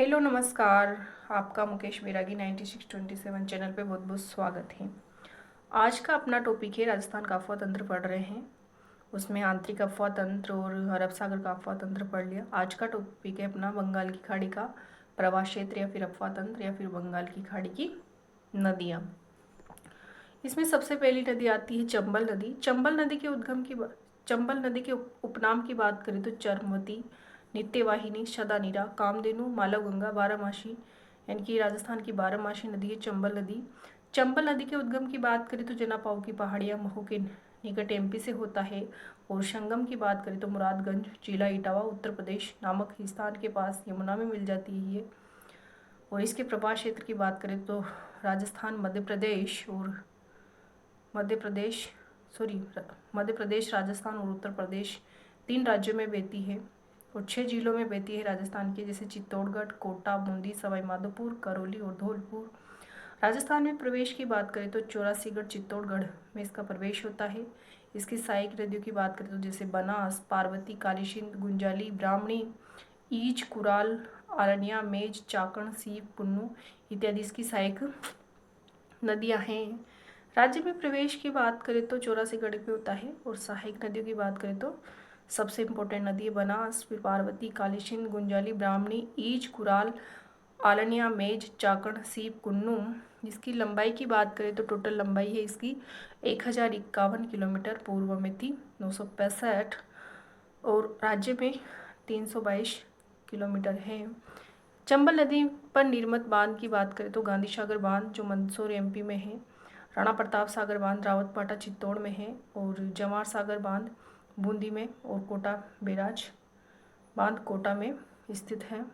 Hello नमस्कार। आपका मुकेश बैरागी 9627 channel पे बहुत बहुत स्वागत है। आज का अपना टॉपिक है राजस्थान का अफवाह तंत्र पढ़ रहे हैं। उसमें आंतरिक अफवाह तंत्र और अरब सागर का अफवाह तंत्र पढ़ लिया। आज का टॉपिक है अपना बंगाल की खाड़ी का प्रवाह क्षेत्र या फिर अफवाह तंत्र या फिर बंगाल की खाड़ी की नदियाँ। इसमें सबसे पहली नदी आती है चंबल नदी। चंबल नदी के उपनाम की बात करें तो चरमती, नित्यवाहिनी, शदानीरा, कामधेनु, मालवगंगा, बारामासी, यानी कि राजस्थान की बारामासी नदी है चंबल नदी। चंबल नदी के उद्गम की बात करें तो जनापाव की पहाड़ियाँ महू के निकट एमपी से होता है। और संगम की बात करें तो मुरादगंज, जिला इटावा, उत्तर प्रदेश नामक स्थान के पास यमुना में मिल जाती है ये। और इसके प्रवाह क्षेत्र की बात करें तो राजस्थान, मध्य प्रदेश मध्य प्रदेश, राजस्थान और उत्तर प्रदेश, 3 राज्यों में बहती है और 6 जिलों में बहती है राजस्थान के, जैसे चित्तौड़गढ़, कोटा, बूंदी, सवाई माधोपुर, करौली और धौलपुर। राजस्थान में प्रवेश की बात करें तो चौरासीगढ़, चित्तौड़गढ़ में इसका प्रवेश होता है। इसकी सहायक नदियों की बात करें तो जैसे बनास, पार्वती, कालीसिंध, गुंजाली, ब्राह्मणी, ईज, कुराल, आरण्या, मेज, चाकण, सीप, पुन्नू इत्यादि इसकी सहायक नदियां हैं। राज्य में प्रवेश की बात करें तो चौरासीगढ़ पे होता है। और सहायक नदियों की बात करें तो सबसे इम्पोर्टेंट नदी है बनास, फिर पार्वती, कालीसिंध, गुंजाली, ब्राह्मणी, ईज, कुराल, आलनिया, मेज, चाकण, सीप, कुन्नू। इसकी लंबाई की बात करें तो टोटल लंबाई है इसकी 1051 किलोमीटर, पूर्व में थी 965 और राज्य में 322 किलोमीटर है। चंबल नदी पर निर्मित बांध की बात करें तो गांधी सागर बांध जो मंदसौर एमपी में है, राणा प्रताप सागर बांध रावतपाटा चित्तौड़ में है, और जवाहर सागर बांध बूंदी में, और कोटा बैराज बांध कोटा में स्थित है।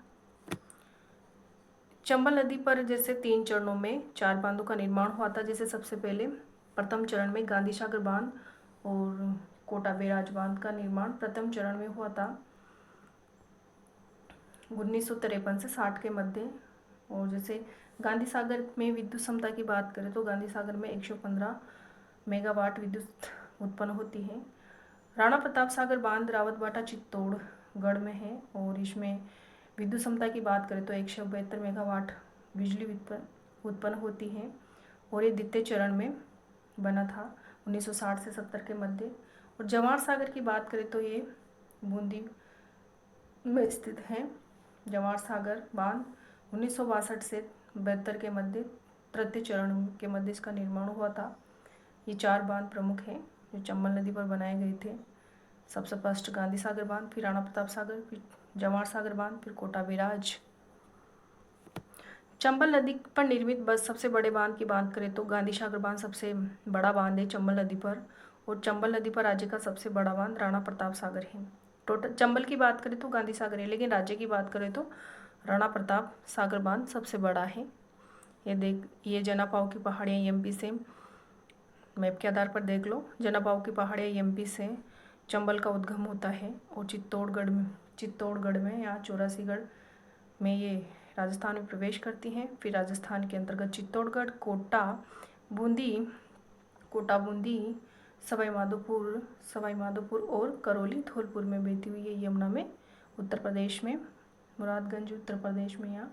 चंबल नदी पर जैसे 3 चरणों में 4 बांधों का निर्माण हुआ था। जैसे सबसे पहले प्रथम चरण में गांधी सागर बांध और कोटा बैराज बांध का निर्माण प्रथम चरण में हुआ था 1953 से 60 के मध्य। और जैसे गांधी सागर में विद्युत क्षमता की बात करें तो गांधी सागर में 115 मेगावाट विद्युत उत्पन्न होती है। राणा प्रताप सागर बांध रावतबाटा चित्तौड़गढ़ में है और इसमें विद्युत क्षमता की बात करें तो 172 मेगावाट बिजली उत्पन्न होती है। और ये द्वितीय चरण में बना था 1960 से 70 के मध्य। और जवाहर सागर की बात करें तो ये बूंदी में स्थित है। जवाहर सागर बांध 1962 से 72 के मध्य तृतीय चरण के मध्य इसका निर्माण हुआ था। ये 4 बांध प्रमुख हैं जो चंबल नदी पर बनाए गए थे। सबसे फर्स्ट गांधी सागर बांध, फिर राणा प्रताप सागर, फिर जवाहर सागर बांध, फिर कोटा बैराज। चंबल नदी पर निर्मित बस सबसे बड़े बांध की बात करें तो गांधी सागर बांध सबसे बड़ा बांध है चंबल नदी पर। और चंबल नदी पर राज्य का सबसे बड़ा बांध राणा प्रताप सागर है। टोटल चंबल की बात करें तो गांधी सागर है, लेकिन राज्य की बात करें तो राणा प्रताप सागर बांध सबसे बड़ा है। ये जनापाव की पहाड़ियाँ एमपी से, मैप के आधार पर देख लो, जनापाव की पहाड़ियाँ एमपी से चंबल का उद्गम होता है। और चित्तौड़गढ़ में या चौरासीगढ़ में ये राजस्थान में प्रवेश करती हैं। फिर राजस्थान के अंतर्गत चित्तौड़गढ़, कोटा बूंदी, सवाई माधोपुर और करौली धौलपुर में बहती हुई है यमुना में उत्तर प्रदेश में, मुरादगंज उत्तर प्रदेश में यहाँ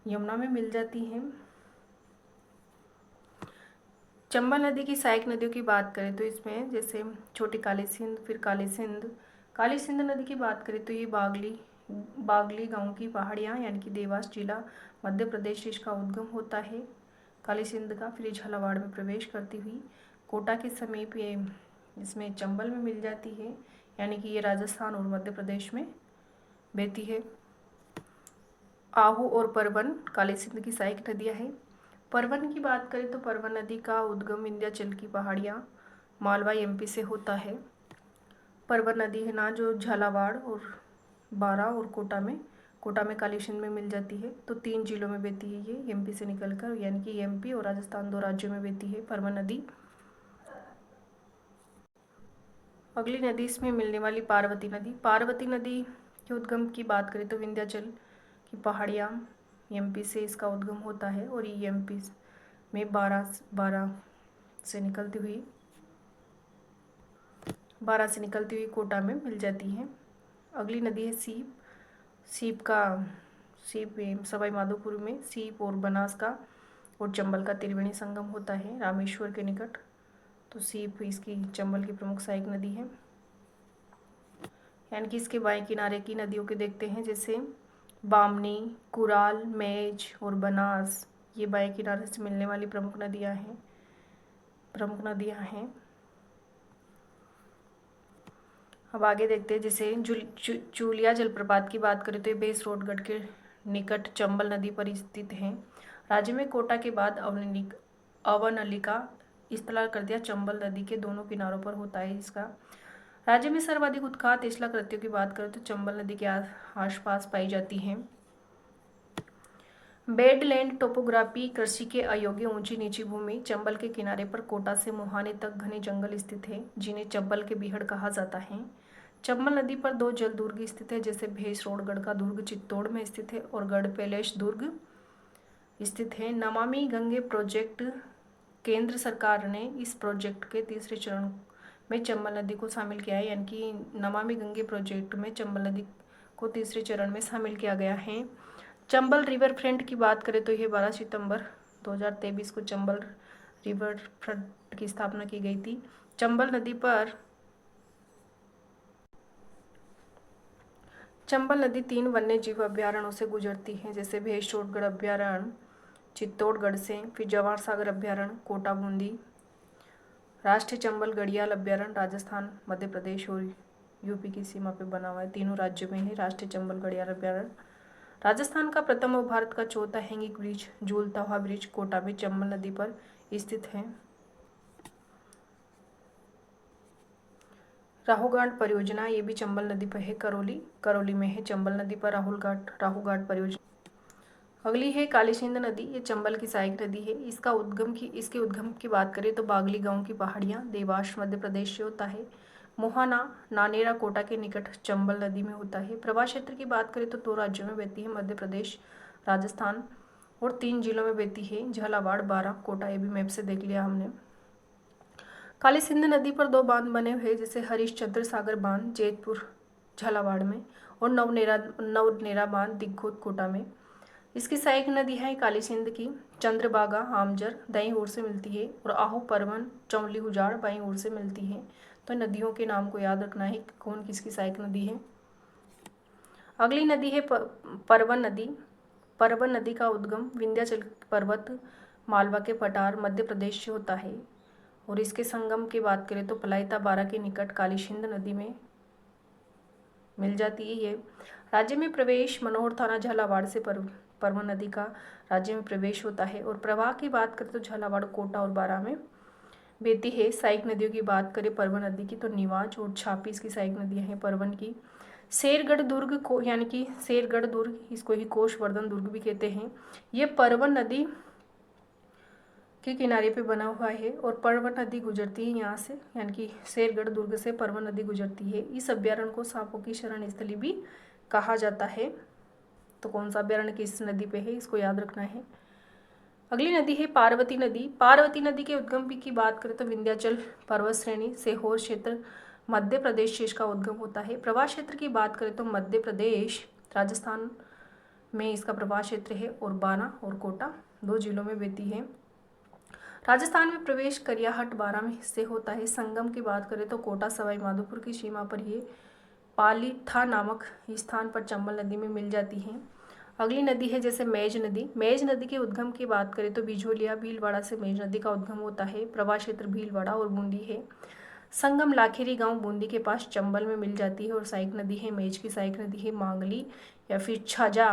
यमुना में मिल जाती हैं। चंबल नदी की सहायक नदियों की बात करें तो इसमें जैसे छोटी कालीसिंध, फिर कालीसिंध नदी की बात करें तो ये बागली गांव की पहाड़ियाँ यानी कि देवास जिला मध्य प्रदेश इसका उद्गम होता है कालीसिंध का। फिर झालावाड़ में प्रवेश करती हुई कोटा के समीप ये इसमें चंबल में मिल जाती है, यानी कि ये राजस्थान और मध्य प्रदेश में बहती है। आहू और परवन कालीसिंध की सहायक नदियाँ हैं। परवन की बात करें तो परवन नदी का उद्गम विंध्याचल की पहाड़ियाँ मालवा एमपी से होता है। परवन नदी है ना जो झालावाड़ और बारा और कोटा में कालीसिंध में मिल जाती है। तो 3 जिलों में बहती है ये एमपी से निकलकर, यानी कि एमपी और राजस्थान 2 राज्यों में बहती है परवन नदी। अगली नदी इसमें मिलने वाली पार्वती नदी के उद्गम की बात करें तो विंध्याचल की पहाड़ियाँ एमपी से इसका उद्गम होता है। और ये एमपी में बारह से निकलती हुई कोटा में मिल जाती है। अगली नदी है सीप सीप सवाई माधोपुर में सीप और बनास का और चंबल का त्रिवेणी संगम होता है रामेश्वर के निकट। तो सीप इसकी चंबल की प्रमुख सहायक नदी है। यानी कि इसके बाएं किनारे की नदियों के देखते हैं, जैसे बामनी, कुराल, मेज और बनास, ये बाएं किनारे से मिलने वाली प्रमुख नदियां हैं। अब आगे देखते हैं, जैसे चूलिया जलप्रपात की बात करें तो ये बेसरोडगढ़ के निकट चंबल नदी पर स्थित है। राज्य में कोटा के बाद अवनलिका स्थल कृत्य चंबल नदी के दोनों किनारों पर होता है। इसका राज्य में सर्वाधिक उत्खात स्थल कृत्यों की बात करें तो चंबल नदी के आसपास पाई जाती हैं। बेडलैंड टोपोग्राफी कृषि के अयोग्य ऊंची नीची भूमि। चंबल के किनारे पर कोटा से मुहाने तक घने जंगल स्थित है, जिन्हें चंबल के बीहड़ कहा जाता है। चंबल नदी पर 2 जल दुर्ग स्थित है, जैसे भेसरोडगढ़ का दुर्ग चित्तौड़ में स्थित है और गढ़ पैलेश दुर्ग स्थित है। नमामि गंगे प्रोजेक्ट, केंद्र सरकार ने इस प्रोजेक्ट के तीसरे चरण में चंबल नदी को शामिल किया है। यानी कि नमामि गंगे प्रोजेक्ट में चंबल नदी को तीसरे चरण में शामिल किया गया है। चंबल रिवर फ्रंट की बात करें तो यह 12 सितंबर 2023 को चंबल रिवर फ्रंट की स्थापना की गई थी। चंबल नदी 3 वन्य जीव अभ्यारण्यों से गुजरती है, जैसे भेसरोडगढ़ अभ्यारण्य चित्तौड़गढ़ से, फिर जवाहर सागर अभ्यारण्य कोटा बूंदी, राष्ट्रीय चंबल घड़ियाल अभ्यारण्य राजस्थान, मध्य प्रदेश और यूपी की सीमा पर बना हुआ है। तीनों राज्यों में है राष्ट्रीय चंबल घड़ियाल अभ्यारण्य। राजस्थान का प्रथम और भारत का चौथा हैंगिंग ब्रिज, झूलता हुआ ब्रिज, कोटा में चंबल नदी पर स्थित है। राहूघाट परियोजना, ये भी चंबल नदी पर है, करौली में है चंबल नदी पर राहूघाट परियोजना। अगली है काली सिंध नदी, ये चंबल की सहायक नदी है। इसके उद्गम की बात करें तो बागली गांव की पहाड़ियाँ, देवास मध्य प्रदेश से होता है। मोहाना नानेरा कोटा के निकट चंबल नदी में होता है। प्रवाह क्षेत्र की बात करें तो 2 राज्यों में बहती है, मध्य प्रदेश, राजस्थान, और 3 जिलों में बहती है, झालावाड़, बारां, कोटा। ये भी मैप से देख लिया हमने। काली सिंध नदी पर 2 बांध बने हुए, जैसे हरिश्चंद्र सागर बांध जैतपुर झालावाड़ में और नवनेरा बांध दिग्घोत कोटा में। इसकी सहायक नदी है काली सिंध की चंद्रभागा आमजर दाईं ओर से मिलती है और आहू परवन चौली उजाड़ बाईं ओर से मिलती है। तो नदियों के नाम को याद रखना है कौन किसकी सहायक नदी है। अगली नदी है परवन नदी। परवन नदी का उद्गम विंध्याचल पर्वत मालवा के पठार मध्य प्रदेश से होता है और इसके संगम की बात करें तो पलायता बारा के निकट काली सिंध नदी में मिल जाती है। राज्य में प्रवेश मनोहर थाना झालावाड़ से परवन नदी का राज्य में प्रवेश होता है और प्रवाह की बात करें तो झालावाड़, कोटा और बारां में बहती है। सहायक नदियों की बात करें परवन नदी की तो निवाज और छापी इसकी सहायक नदियां हैं परवन की। शेरगढ़ दुर्ग को, यानी कि शेरगढ़ दुर्ग, इसको ही कोषवर्धन दुर्ग भी कहते हैं, ये परवन नदी के किनारे पे बना हुआ है और परवन नदी गुजरती है यहाँ से, यानी कि शेरगढ़ दुर्ग से परवन नदी गुजरती है। इस अभ्यारण्य को सांपों की शरण स्थली भी कहा जाता है। तो कौन सा अभ्यारण्य किस नदी पे है, इसको याद रखना है। अगली नदी है पार्वती नदी। पार्वती नदी के उद्गम की बात करें तो विंध्याचल पर्वत श्रेणी सीहोर क्षेत्र मध्य प्रदेश से इसका उद्गम होता है। प्रवाह क्षेत्र की बात करें तो मध्य प्रदेश, राजस्थान में इसका प्रवाह क्षेत्र है और बारां और कोटा 2 जिलों में बहती है। राजस्थान में प्रवेश करियाहट बारां में से होता है। संगम की बात करें तो कोटा सवाई माधोपुर की सीमा पर ये पालीथा नामक स्थान पर चंबल नदी में मिल जाती हैं। अगली नदी है जैसे मेज नदी। मेज नदी के उद्गम की बात करें तो बिजोलिया भीलवाड़ा से मेज नदी का उद्गम होता है। प्रवाह क्षेत्र भीलवाड़ा और बूंदी है। संगम लाखेरी गांव बूंदी के पास चंबल में मिल जाती है और सहायक नदी है मेज की सहायक नदी है मांगली या फिर छाजा।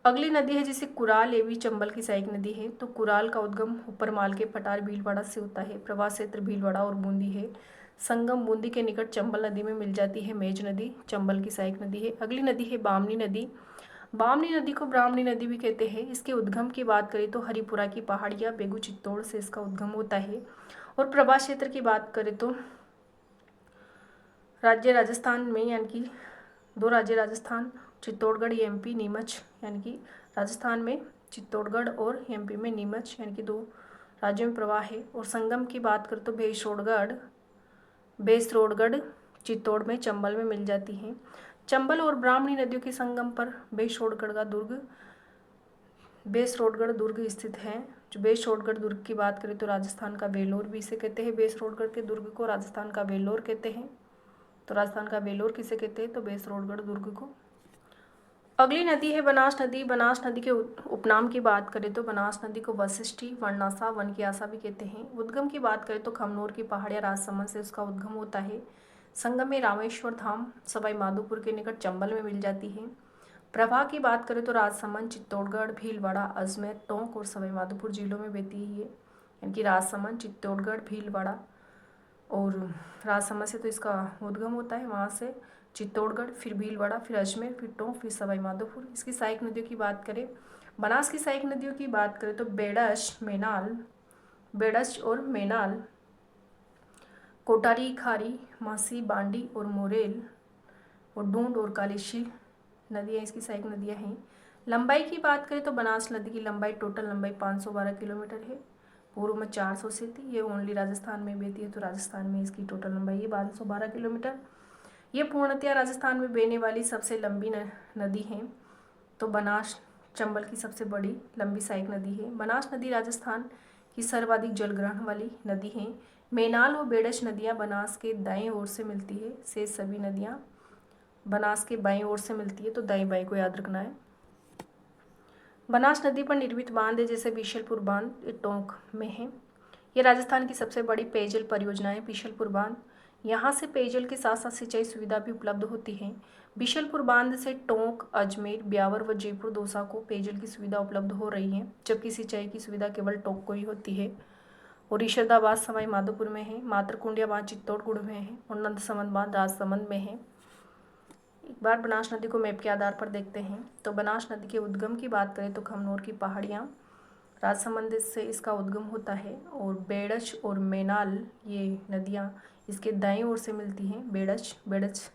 अगली नदी है जैसे कुराल, ये भी चंबल की सहायक नदी है। तो कुराल का उद्गम ऊपरमाल के पठार भीलवाड़ा से होता है। प्रवाह क्षेत्र भीलवाड़ा और बूंदी है। संगम बूंदी के निकट चंबल नदी में मिल जाती है मेज नदी, चंबल की सहायक नदी है। अगली नदी है बामनी नदी। बामनी नदी को ब्राह्मणी नदी भी कहते हैं। इसके उद्गम की बात करें तो हरिपुरा की पहाड़ियाँ बेगू चित्तौड़ से इसका उद्गम होता है और प्रवाह क्षेत्र की बात करें तो राज्य राजस्थान में, यानी कि 2 राज्य राजस्थान, चित्तौड़गढ़ एमपी, नीमच, यानी कि राजस्थान में चित्तौड़गढ़ और एमपी में नीमच, यानी कि 2 राज्यों में प्रवाह है। और संगम की बात करें तो बेसरोडगढ़ चित्तौड़ में चंबल में मिल जाती हैं। चंबल और ब्राह्मणी नदियों के संगम पर बेसरोडगढ़ दुर्ग स्थित है। जो बेसरोडगढ़ दुर्ग की बात करें तो राजस्थान का वेलोर भी इसे कहते हैं। बेसरोडगढ़ के दुर्ग को राजस्थान का वेलोर कहते हैं। तो राजस्थान का वेलोर किसे कहते हैं? तो बेसरोडगढ़ दुर्ग को। अगली नदी है बनास नदी। बनास नदी के उपनाम की बात करें तो बनास नदी को वशिष्ठी, वर्णासा, वनकियासा भी कहते हैं। उद्गम की बात करें तो खमनोर की पहाड़ियाँ राजसमंद से उसका उद्गम होता है। संगम में रामेश्वर धाम सवाई माधोपुर के निकट चंबल में मिल जाती है। प्रवाह की बात करें तो राजसमंद, चित्तौड़गढ़, भीलवाड़ा, अजमेर, टोंक और सवाई माधोपुर जिलों में बहती है। यानी कि राजसमंद, चित्तौड़गढ़, भीलवाड़ा और राजसमंद से तो इसका उद्गम होता है, वहाँ से चित्तौड़गढ़, फिर भीलवाड़ा, फिर अजमेर, फिर टोंक, फिर सवाई माधोपुर। इसकी सहायक नदियों की बात करें, बनास की सहायक नदियों की बात करें तो बेड़च और मेनाल, कोटारी, खारी, मासी, बांडी और मोरेल और डूंड और कालीशील नदियाँ इसकी सहायक नदियाँ हैं। लंबाई की बात करें तो बनास नदी की लंबाई टोटल लंबाई 512 किलोमीटर है। पूर्व में 400 से थी, ये ओनली राजस्थान में बहती है, तो राजस्थान में इसकी टोटल लंबाई है 1212 किलोमीटर। ये पूर्णतया राजस्थान में बहने वाली सबसे लंबी नदी है। तो बनास चंबल की सबसे बड़ी लंबी सहायक नदी है। बनास नदी राजस्थान की सर्वाधिक जलग्रहण वाली नदी है। मेनाल और बेड़च नदियाँ बनास के दाएं ओर से मिलती है। शेष सभी नदियाँ बनास के बाईं ओर से मिलती है, तो दाएं बाएं को याद रखना है। बनास नदी पर निर्मित बांध है जैसे बिशलपुर बांध, ये टोंक में है। ये राजस्थान की सबसे बड़ी पेयजल परियोजना है बिशलपुर बांध। यहाँ से पेयजल के साथ साथ सिंचाई सुविधा भी उपलब्ध होती है। बिशलपुर बांध से टोंक, अजमेर, ब्यावर व जयपुर दौसा को पेयजल की सुविधा उपलब्ध हो रही है, जबकि सिंचाई की सुविधा केवल टोंक को ही होती है। और ईशरदाबाद सवाई माधोपुर में है, मातरकुंडिया बांध चित्तौड़गढ़ में है और नंदसमंद बांध राजसमंद में है। एक बार बनास नदी को मैप के आधार पर देखते हैं। तो बनास नदी के उद्गम की बात करें तो खमनोर की पहाड़ियाँ राजसमंद से इसका उद्गम होता है। और बेड़च और मेनाल ये नदियाँ इसके दाईं ओर से मिलती हैं। बेड़च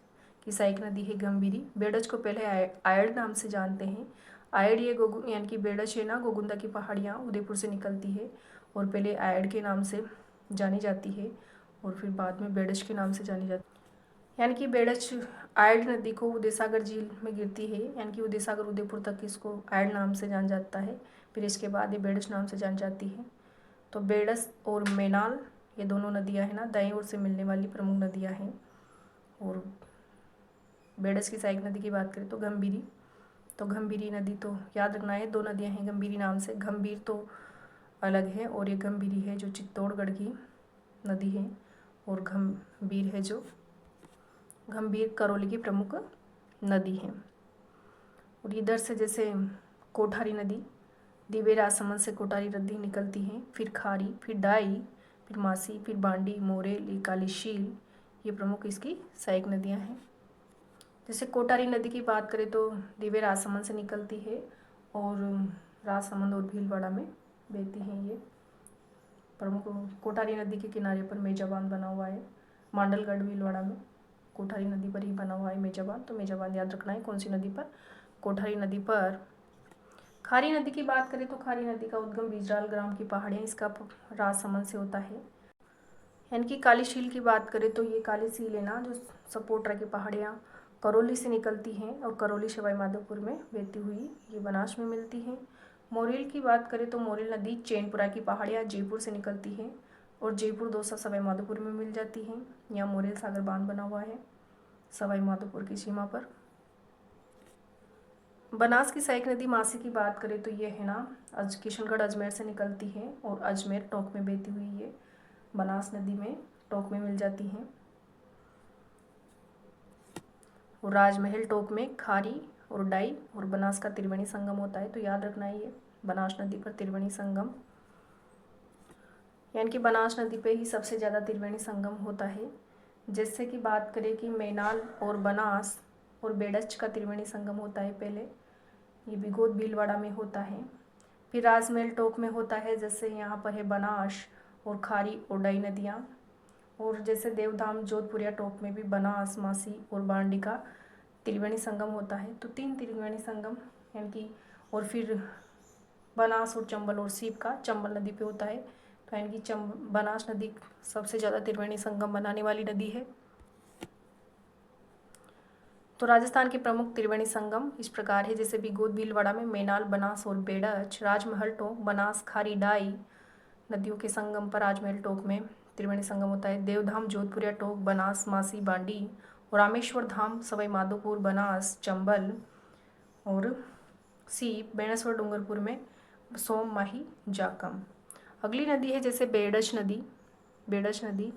की सहायक नदी है गंभीरी। बेड़च को पहले आयड़ नाम से जानते हैं। आयड़ ये यानी कि बेड़च है ना, गोगुंदा की पहाड़ियाँ उदयपुर से निकलती है और पहले आयड़ के नाम से जानी जाती है और फिर बाद में बेड़च के नाम से जानी जाती है। यानी कि बेड़च आयड़ नदी को उदय सागर झील में गिरती है, यानी कि उदय सागर उदयपुर तक इसको आयड़ नाम से जान जाता है, फिर इसके बाद ये बेड़च नाम से जान जाती है। तो बेड़च और मेनाल ये दोनों नदियां हैं ना, दाईं ओर से मिलने वाली प्रमुख नदियां हैं। और बेड़च की सहायक नदी की बात करें तो गंभीरी, तो गंभीरी नदी तो याद रखना है, दो नदियाँ हैं गंभीरी नाम से। गंभीर तो अलग है और ये गंभीरी है जो चित्तौड़गढ़ की नदी है, और गंभीर है जो गंभीर करौली की प्रमुख नदी है। और इधर से जैसे कोठारी नदी, दिवे राजसमंद से कोठारी नदी निकलती है, फिर खारी, फिर डाई, फिर मासी, फिर बांडी, मोरेल, कालीशील, ये प्रमुख इसकी सहायक नदियां हैं। जैसे कोठारी नदी की बात करें तो दिवे राजसमंद से निकलती है और राजसमंद और भीलवाड़ा में बहती हैं ये प्रमुख। कोठारी नदी के किनारे पर मेजा बांध बना हुआ है, मांडलगढ़ भीलवाड़ा में कोठारी नदी पर ही बना हुआ है मेजा बांध। तो मेजा बांध याद रखना है, कौन सी नदी पर? कोठारी नदी पर। खारी नदी की बात करें तो खारी नदी का उद्गम बिजराल ग्राम की पहाड़ियाँ इसका राजसमंद से होता है। यानी कि कालीशील की बात करें तो ये कालीशील है ना, जो सपोट्रा की पहाड़ियाँ करौली से निकलती हैं और करौली सवाई माधोपुर में बहती हुई ये बनास में मिलती हैं। मोरेल की बात करें तो मोरेल नदी चैनपुरा की पहाड़ियाँ जयपुर से निकलती हैं और जयपुर दौसा सवाई माधोपुर में मिल जाती हैं। यहाँ मोरेल सागर बांध बना हुआ है सवाई माधोपुर की सीमा पर। बनास की सहायक नदी मासी की बात करें तो ये है ना, किशनगढ़ अजमेर से निकलती है और अजमेर टोंक में बहती हुई ये बनास नदी में टोंक में मिल जाती हैं। और राजमहल टोंक में खारी और डाई और बनास का त्रिवेणी संगम होता है, तो याद रखना है ये बनास नदी पर त्रिवेणी संगम, यानी कि बनास नदी पे ही सबसे ज़्यादा त्रिवेणी संगम होता है। जैसे कि बात करें कि मेनाल और बनास और बेड़च का त्रिवेणी संगम होता है पहले, ये बिगोद भीलवाड़ा में होता है। फिर राजमहल टोंक में होता है, जैसे यहाँ पर है बनास और खारी और डाई नदियाँ। और जैसे देवधाम जोधपुरिया टोंक में भी बनास, मासी और बांडी का त्रिवेणी संगम होता है। तो 3 त्रिवेणी संगम यानी कि, और फिर बनास और चंबल और सीप का चंबल नदी पे होता है। तो यानी कि बनास नदी सबसे ज़्यादा त्रिवेणी संगम बनाने वाली नदी है। तो राजस्थान के प्रमुख त्रिवेणी संगम इस प्रकार है, जैसे बिगोद भीलवाड़ा में मेनाल, बनास और बेड़च। राजमहल टोंक, बनास, खारी, डाई नदियों के संगम पर राजमहल टोंक में त्रिवेणी संगम होता है। देवधाम, जोधपुरिया टोंक, बनास, मासी, बांडी। और रामेश्वर धाम, सवाई माधोपुर, बनास, चंबल। और सी बेणेश्वर डूंगरपुर में सोम, माही, जाकम। अगली नदी है जैसे बेड़च नदी। बेड़च नदी,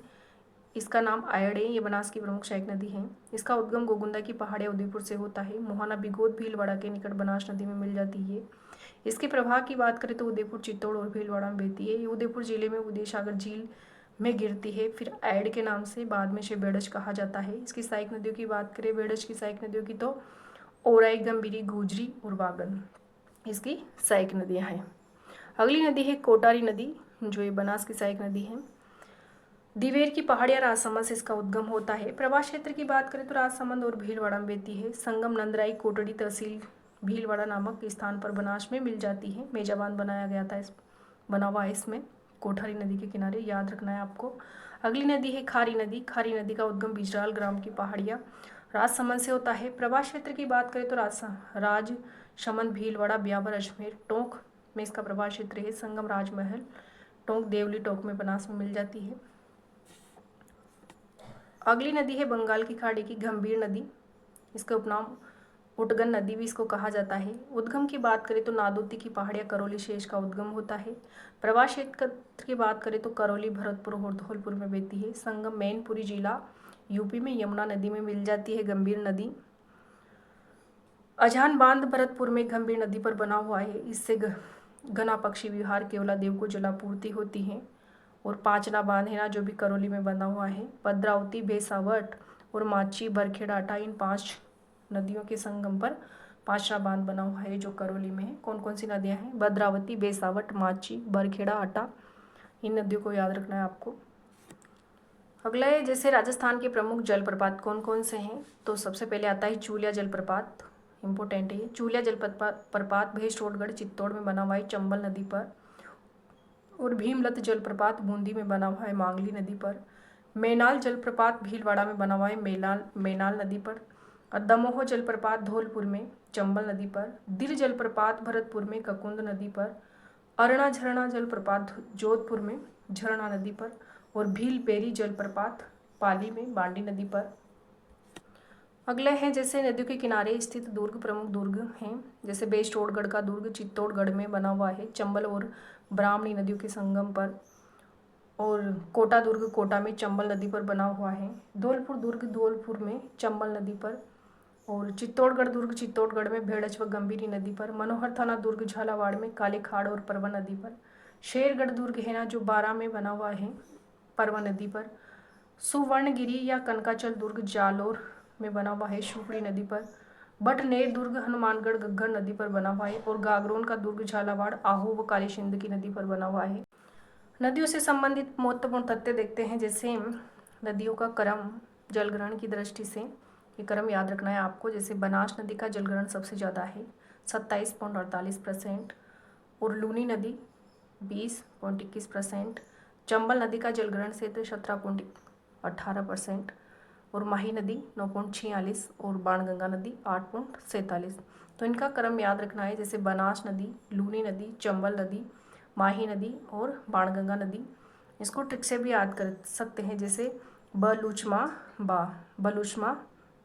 इसका नाम आयड़ है, ये बनास की प्रमुख सहायक नदी है। इसका उद्गम गोगुंदा की पहाड़ियाँ उदयपुर से होता है। मुहाना बिगोद भीलवाड़ा के निकट बनास नदी में मिल जाती है। इसके प्रवाह की बात करें तो उदयपुर, चित्तौड़ और भीलवाड़ा में बहती है। ये उदयपुर जिले में उदय सागर झील में गिरती है, फिर आयड़ के नाम से बाद में इसे बेड़च कहा जाता है। इसकी सहायक नदियों की बात करें बेड़च की सहायक नदियों की तो ओराई, गंभीरी, गुजरी और वागन इसकी सहायक नदियाँ हैं। अगली नदी है कोटारी नदी, जो ये बनास की सहायक नदी है। दिवेर की पहाड़ियाँ राजसमंद से इसका उद्गम होता है। प्रवाह क्षेत्र की बात करें तो राजसमंद और भीलवाड़ा में बहती है। संगम नंदराई कोटड़ी तहसील भीलवाड़ा नामक स्थान पर बनास में मिल जाती है। मेजा बांध बनाया गया था, बना हुआ है इसमें कोठारी नदी के किनारे, याद रखना है आपको। अगली नदी है खारी नदी। खारी नदी का उद्गम बिजराल ग्राम की पहाड़ियाँ राजसमंद से होता है। प्रवाह क्षेत्र की बात करें तो राजसमंद, भीलवाड़ा, ब्यावर, अजमेर, टोंक में इसका प्रवाह क्षेत्र है। संगम राजमहल टोंक, देवली टोंक में बनास में मिल जाती है। अगली नदी है बंगाल की खाड़ी की गंभीर नदी। इसका उपनाम उटगन नदी भी इसको कहा जाता है। उद्गम की बात करें तो नादोती की पहाड़ियाँ करौली से इसका उद्गम होता है। प्रवाह क्षेत्र की बात करें तो करौली, भरतपुर और धौलपुर में बहती है। संगम मैनपुरी जिला यूपी में यमुना नदी में मिल जाती है गंभीर नदी। अजान बांध भरतपुर में गंभीर नदी पर बना हुआ है। इससे घना पक्षी विहार, केवला देव को जलापूर्ति होती है। और पांचना बांध है ना, जो भी करौली में बना हुआ है। भद्रावती, बेसावट और माची, बरखेड़ा, इन 5 नदियों के संगम पर पांचना बांध बना हुआ है, जो करौली में है। कौन कौन सी नदियां हैं? भद्रावती, बेसावट, माची, बरखेड़ा, आटा, इन नदियों को याद रखना है आपको। अगला है जैसे राजस्थान के प्रमुख जलप्रपात कौन कौन से हैं, तो सबसे पहले आता है चूलिया जलप्रपात, इम्पोर्टेंट है। चूलिया जलप्रपात भैंसरोडगढ़, चित्तौड़ में बना हुआ है चंबल नदी पर। और भीमलत जलप्रपात बूंदी में बना हुआ है मांगली नदी पर। मेनाल जलप्रपात भीलवाड़ा में बना हुआ है मेनाल नदी पर। दमोह जलप्रपात धौलपुर में चंबल नदी पर। दिर जलप्रपात भरतपुर में ककुंद नदी पर। अरना झरना जलप्रपात जोधपुर में झरना नदी पर। और भीलपेरी जलप्रपात पाली में बांडी नदी पर। अगले हैं जैसे नदियों के किनारे स्थित दुर्ग, प्रमुख दुर्ग हैं जैसे बेस्टोडगढ़ का दुर्ग चित्तौड़गढ़ में बना हुआ है चंबल और ब्राह्मणी नदियों के संगम पर। और कोटा दुर्ग कोटा में चंबल नदी पर बना हुआ है। धौलपुर दुर्ग धौलपुर में चंबल नदी पर। और चित्तौड़गढ़ दुर्ग चित्तौड़गढ़ में भेड़च व गंभीरी नदी पर। मनोहर थाना दुर्ग झालावाड़ में काली खाड़ और परवा नदी पर। शेरगढ़ दुर्ग है ना, जो बारा में बना हुआ है परवा नदी पर। सुवर्णगिरी या कनकाचल दुर्ग जालोर में बना हुआ है शुकड़ी नदी पर। बटनेर दुर्ग हनुमानगढ़ घग्गर नदी पर बना हुआ है। और गागरोन का दुर्ग झालावाड़ आहू व काली सिंध की नदी पर बना हुआ है। नदियों से संबंधित महत्वपूर्ण तथ्य देखते हैं, जैसे नदियों का क्रम जलग्रहण की दृष्टि से ये क्रम याद रखना है आपको। जैसे बनास नदी का जलग्रहण सबसे ज़्यादा है 27.48%। और लूनी नदी 20.21%। चंबल नदी का जलग्रहण क्षेत्र 17.18%। और माही नदी 9.46 और बाणगंगा नदी 8.47। तो इनका क्रम याद रखना है, जैसे बनास नदी, लूनी नदी, चंबल नदी, माही नदी और बाणगंगा नदी। इसको ट्रिक से भी याद कर सकते हैं, जैसे बलूचमा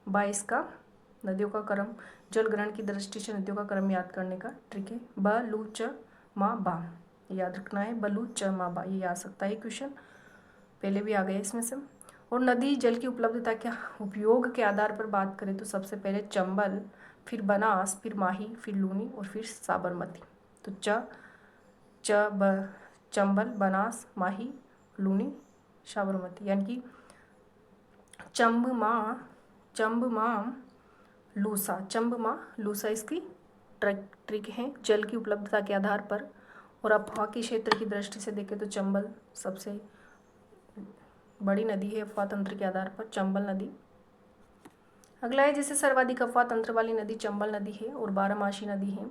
बा इसका नदियों का क्रम जलग्रहण की दृष्टि से नदियों का क्रम याद करने का ट्रिक है। बलूचमा बा याद रखना है, बलूचमा बा ये आ सकता है क्वेश्चन, पहले भी आ गया इसमें से। और नदी जल की उपलब्धता के उपयोग के आधार पर बात करें तो सबसे पहले चंबल, फिर बनास, फिर माही, फिर लूनी और फिर साबरमती। तो चंबल, बनास, माही, लूनी, साबरमती, यानी कि चंबमा लूसा इसकी ट्रिक है जल की उपलब्धता के आधार पर। और अफवाह के क्षेत्र की दृष्टि से देखें तो चंबल सबसे बड़ी नदी है अफवाह तंत्र के आधार पर, चंबल नदी। अगला है जैसे सर्वाधिक अफवाह तंत्र वाली नदी चंबल नदी है और बारहमासी नदी है।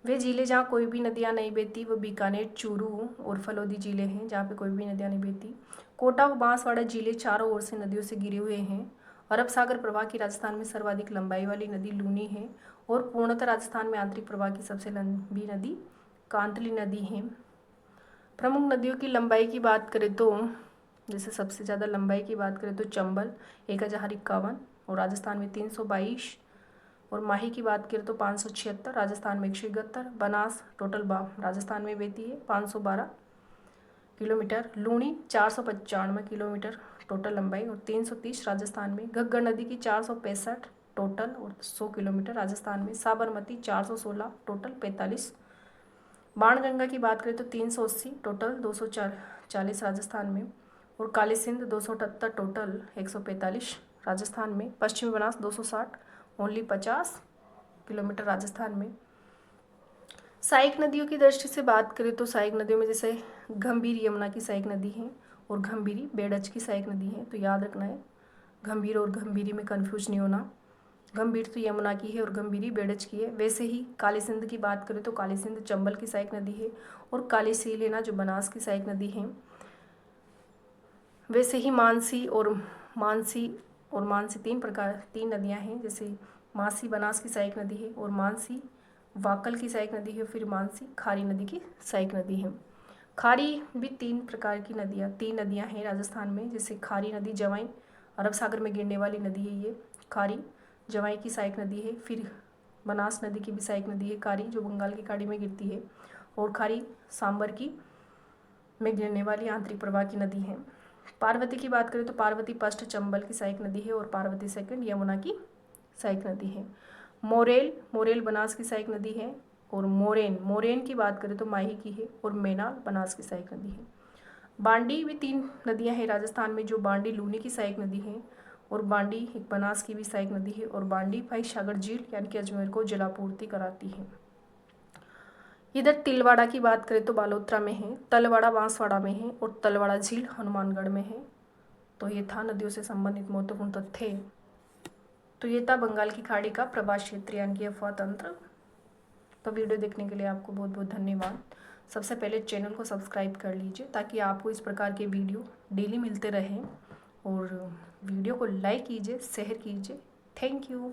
वे जिले जहाँ कोई भी नदियाँ नहीं बहती वो बीकानेर, चूरू और फलोदी जिले हैं, जहाँ पे कोई भी नदियाँ नहीं बहती। कोटा व बांसवाड़ा जिले चारों ओर से नदियों से घिरे हुए हैं। अरब सागर प्रवाह की राजस्थान में सर्वाधिक लंबाई वाली नदी लूनी है और पूर्णतः राजस्थान में आंतरिक प्रवाह की सबसे लंबी नदी कांतली नदी है। प्रमुख नदियों की लंबाई की बात करें तो जैसे सबसे ज़्यादा लंबाई की बात करें तो चंबल 1051 और राजस्थान में 322, और माही की बात करें तो 576 राजस्थान में 171, बनास टोटल राजस्थान में बहती है 512 किलोमीटर, लूणी 495 किलोमीटर टोटल लंबाई और 330 राजस्थान में, घग्गर नदी की 465 टोटल और 100 किलोमीटर राजस्थान में, साबरमती 416 टोटल 45, बाणगंगा की बात करें तो 380 टोटल 240 राजस्थान में, और काली सिंध 278 टोटल 145 राजस्थान में, पश्चिमी बनास 260 ओनली 50 किलोमीटर राजस्थान में। सहायक नदियों की दृष्टि से बात करें तो सहायक नदियों में जैसे गंभीर यमुना की सहायक नदी है और गंभीरी बेडच की सहायक नदी है, तो याद रखना है गंभीर और गंभीरी में कंफ्यूज नहीं होना। गंभीर तो यमुना की है और गंभीरी बेडच की है। वैसे ही काली सिंध की बात करें तो काली सिंध चंबल की सहायक नदी है और काली सीलेना जो बनास की सहायक नदी है। वैसे ही मानसी तीन नदियां हैं, जैसे मासी बनास की सहायक नदी है और मानसी वाकल की सहायक नदी है, फिर मानसी खारी नदी की सहायक नदी है। खारी भी तीन नदियां हैं राजस्थान में, जैसे खारी नदी जवाई अरब सागर में गिरने वाली नदी है, ये खारी जवाई की सहायक नदी है। फिर बनास नदी की भी सहायक नदी है खारी, जो बंगाल की खाड़ी में गिरती है, और खारी सांबर की में गिरने वाली आंतरिक प्रवाह की नदी है। पार्वती की बात करें तो पार्वती फर्स्ट चंबल की सहायक नदी है और पार्वती सेकंड यमुना की सहायक नदी है। मोरेल बनास की सहायक नदी है, और मोरेन की बात करें तो माही की है, और मेनाल बनास की सहायक नदी है। बांडी भी तीन नदियां हैं राजस्थान में, जो बांडी लूनी की सहायक नदी है और बांडी एक बनास की भी सहायक नदी है, और बांडी भाई सागर झील यानी कि अजमेर को जलापूर्ति कराती है। इधर तिलवाड़ा की बात करें तो बालोतरा में है, तलवाड़ा बांसवाड़ा में है, और तलवाड़ा झील हनुमानगढ़ में है। तो ये था नदियों से संबंधित महत्वपूर्ण तथ्य। तो ये था बंगाल की खाड़ी का प्रवाह क्षेत्र यानी कि अफवाह तंत्र। तो वीडियो देखने के लिए आपको बहुत बहुत धन्यवाद। सबसे पहले चैनल को सब्सक्राइब कर लीजिए ताकि आपको इस प्रकार के वीडियो डेली मिलते रहें, और वीडियो को लाइक कीजिए, शेयर कीजिए। Thank you.